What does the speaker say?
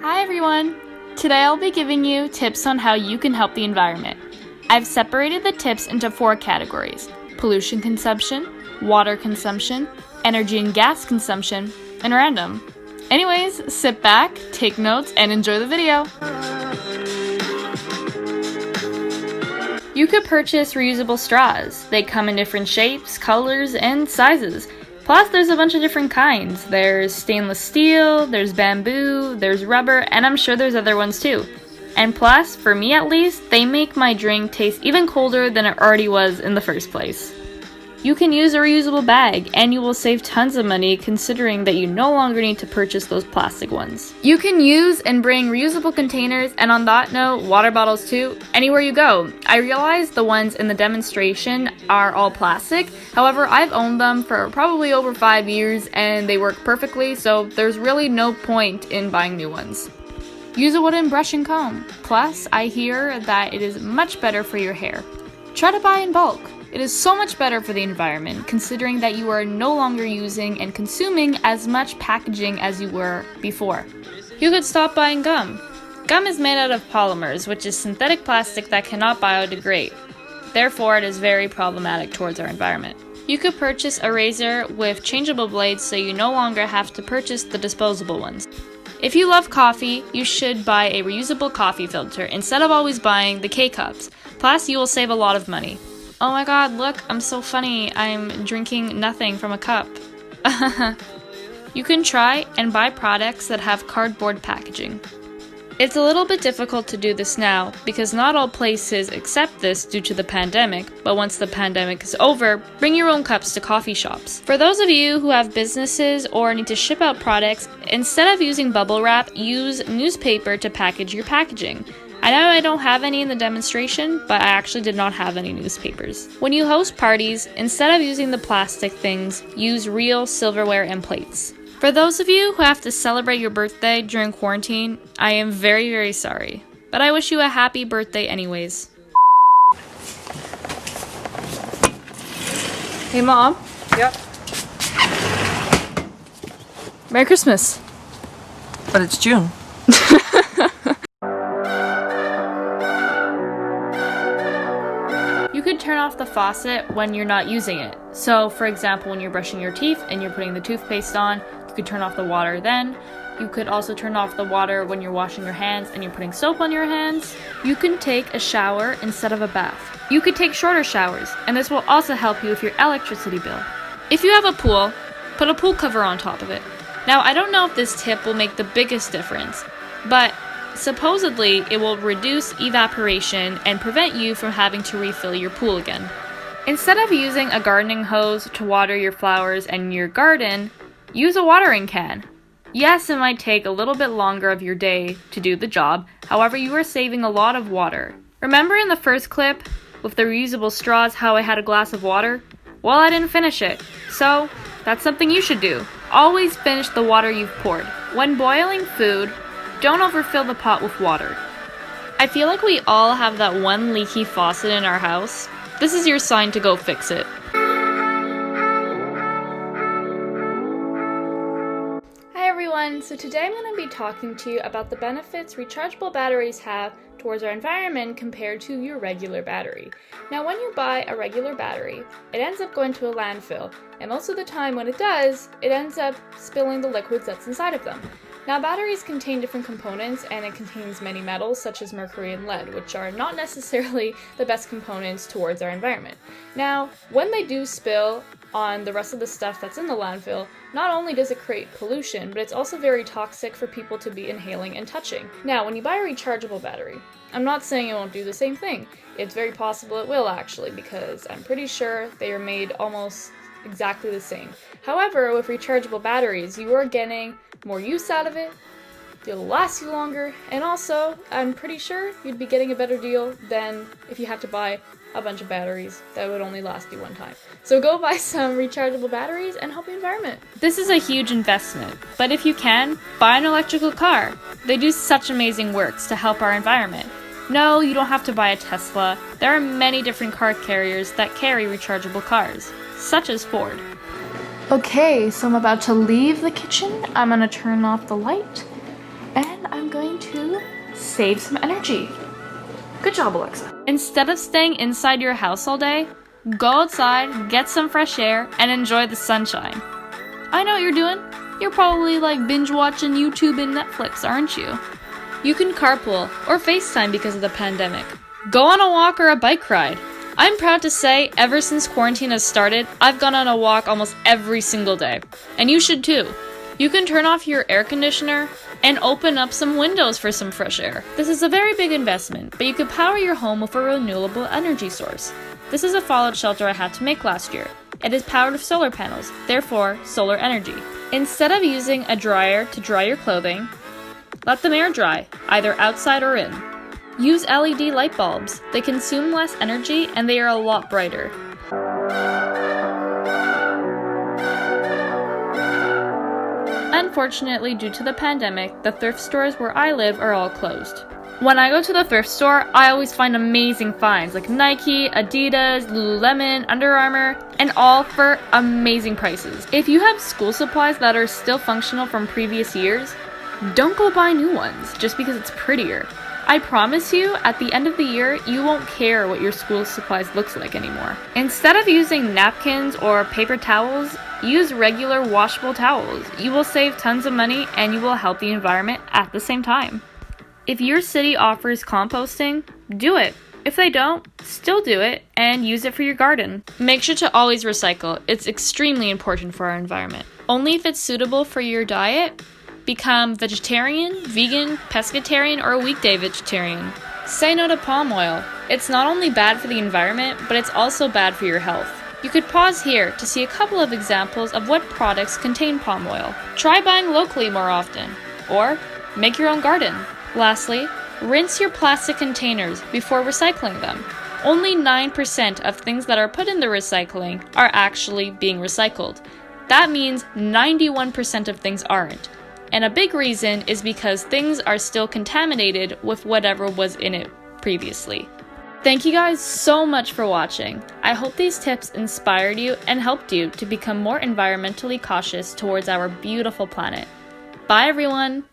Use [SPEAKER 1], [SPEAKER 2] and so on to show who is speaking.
[SPEAKER 1] Hi everyone! Today I'll be giving you tips on how you can help the environment. I've separated the tips into 4 categories: pollution consumption, water consumption, energy and gas consumption, and random. Anyways, sit back, take notes, and enjoy the video! You could purchase reusable straws. They come in different shapes, colors, and sizes. Plus, there's a bunch of different kinds. There's stainless steel, there's bamboo, there's rubber, and I'm sure there's other ones too. And plus, for me at least, they make my drink taste even colder than it already was in the first place. You can use a reusable bag, and you will save tons of money considering that you no longer need to purchase those plastic ones. You can use and bring reusable containers, and on that note, water bottles too, anywhere you go. I realize the ones in the demonstration are all plastic, however, I've owned them for probably over 5 years and they work perfectly, so there's really no point in buying new ones. Use a wooden brush and comb. Plus, I hear that it is much better for your hair. Try to buy in bulk. It is so much better for the environment, considering that you are no longer using and consuming as much packaging as you were before. You could stop buying gum. Gum is made out of polymers, which is synthetic plastic that cannot biodegrade. Therefore, it is very problematic towards our environment. You could purchase a razor with changeable blades so you no longer have to purchase the disposable ones. If you love coffee, you should buy a reusable coffee filter instead of always buying the K-Cups. Plus, you will save a lot of money. Oh my god, look, I'm so funny. I'm drinking nothing from a cup. You can try and buy products that have cardboard packaging. It's a little bit difficult to do this now because not all places accept this due to the pandemic, but once the pandemic is over, bring your own cups to coffee shops. For those of you who have businesses or need to ship out products, instead of using bubble wrap, use newspaper to package your packaging. I know I don't have any in the demonstration, but I actually did not have any newspapers. When you host parties, instead of using the plastic things, use real silverware and plates. For those of you who have to celebrate your birthday during quarantine, I am very, very sorry. But I wish you a happy birthday anyways. Hey Mom.
[SPEAKER 2] Yep.
[SPEAKER 1] Merry Christmas.
[SPEAKER 2] But it's June.
[SPEAKER 1] You could turn off the faucet when you're not using it. So, for example, when you're brushing your teeth and you're putting the toothpaste on, you could turn off the water then. You could also turn off the water when you're washing your hands and you're putting soap on your hands. You can take a shower instead of a bath. You could take shorter showers, and this will also help you with your electricity bill. If you have a pool, put a pool cover on top of it. Now, I don't know if this tip will make the biggest difference, but supposedly, it will reduce evaporation and prevent you from having to refill your pool again. Instead of using a gardening hose to water your flowers and your garden, use a watering can. Yes, it might take a little bit longer of your day to do the job, however, you are saving a lot of water. Remember in the first clip with the reusable straws how I had a glass of water? Well, I didn't finish it, so that's something you should do. Always finish the water you've poured. When boiling food, don't overfill the pot with water. I feel like we all have that one leaky faucet in our house. This is your sign to go fix it. Hi everyone, so today I'm going to be talking to you about the benefits rechargeable batteries have towards our environment compared to your regular battery. Now when you buy a regular battery, it ends up going to a landfill, and most of the time when it does, it ends up spilling the liquids that's inside of them. Now, batteries contain different components, and it contains many metals such as mercury and lead, which are not necessarily the best components towards our environment. Now, when they do spill on the rest of the stuff that's in the landfill, not only does it create pollution, but it's also very toxic for people to be inhaling and touching. Now, when you buy a rechargeable battery, I'm not saying it won't do the same thing. It's very possible it will actually, because I'm pretty sure they are made almost exactly the same. However, with rechargeable batteries, you are getting more use out of it, it'll last you longer, and also, I'm pretty sure you'd be getting a better deal than if you had to buy a bunch of batteries that would only last you one time. So go buy some rechargeable batteries and help the environment. This is a huge investment, but if you can, buy an electrical car. They do such amazing works to help our environment. No, you don't have to buy a Tesla. There are many different car carriers that carry rechargeable cars, such as Ford. Okay, so I'm about to leave the kitchen. I'm gonna turn off the light. And I'm going to save some energy. Good job, Alexa. Instead of staying inside your house all day, go outside, get some fresh air, and enjoy the sunshine. I know what you're doing. You're probably like binge watching YouTube and Netflix, aren't you? You can carpool or FaceTime because of the pandemic. Go on a walk or a bike ride. I'm proud to say, ever since quarantine has started, I've gone on a walk almost every single day. And you should too. You can turn off your air conditioner and open up some windows for some fresh air. This is a very big investment, but you could power your home with a renewable energy source. This is a fallout shelter I had to make last year. It is powered with solar panels, therefore solar energy. Instead of using a dryer to dry your clothing, let them air dry, either outside or in. Use LED light bulbs. They consume less energy and they are a lot brighter. Unfortunately, due to the pandemic, the thrift stores where I live are all closed. When I go to the thrift store, I always find amazing finds like Nike, Adidas, Lululemon, Under Armour, and all for amazing prices. If you have school supplies that are still functional from previous years, don't go buy new ones just because it's prettier. I promise you, at the end of the year, you won't care what your school supplies looks like anymore. Instead of using napkins or paper towels, use regular washable towels. You will save tons of money and you will help the environment at the same time. If your city offers composting, do it. If they don't, still do it and use it for your garden. Make sure to always recycle. It's extremely important for our environment. Only if it's suitable for your diet, become vegetarian, vegan, pescatarian, or a weekday vegetarian. Say no to palm oil. It's not only bad for the environment, but it's also bad for your health. You could pause here to see a couple of examples of what products contain palm oil. Try buying locally more often, or make your own garden. Lastly, rinse your plastic containers before recycling them. Only 9% of things that are put in the recycling are actually being recycled. That means 91% of things aren't. And a big reason is because things are still contaminated with whatever was in it previously. Thank you guys so much for watching. I hope these tips inspired you and helped you to become more environmentally cautious towards our beautiful planet. Bye everyone!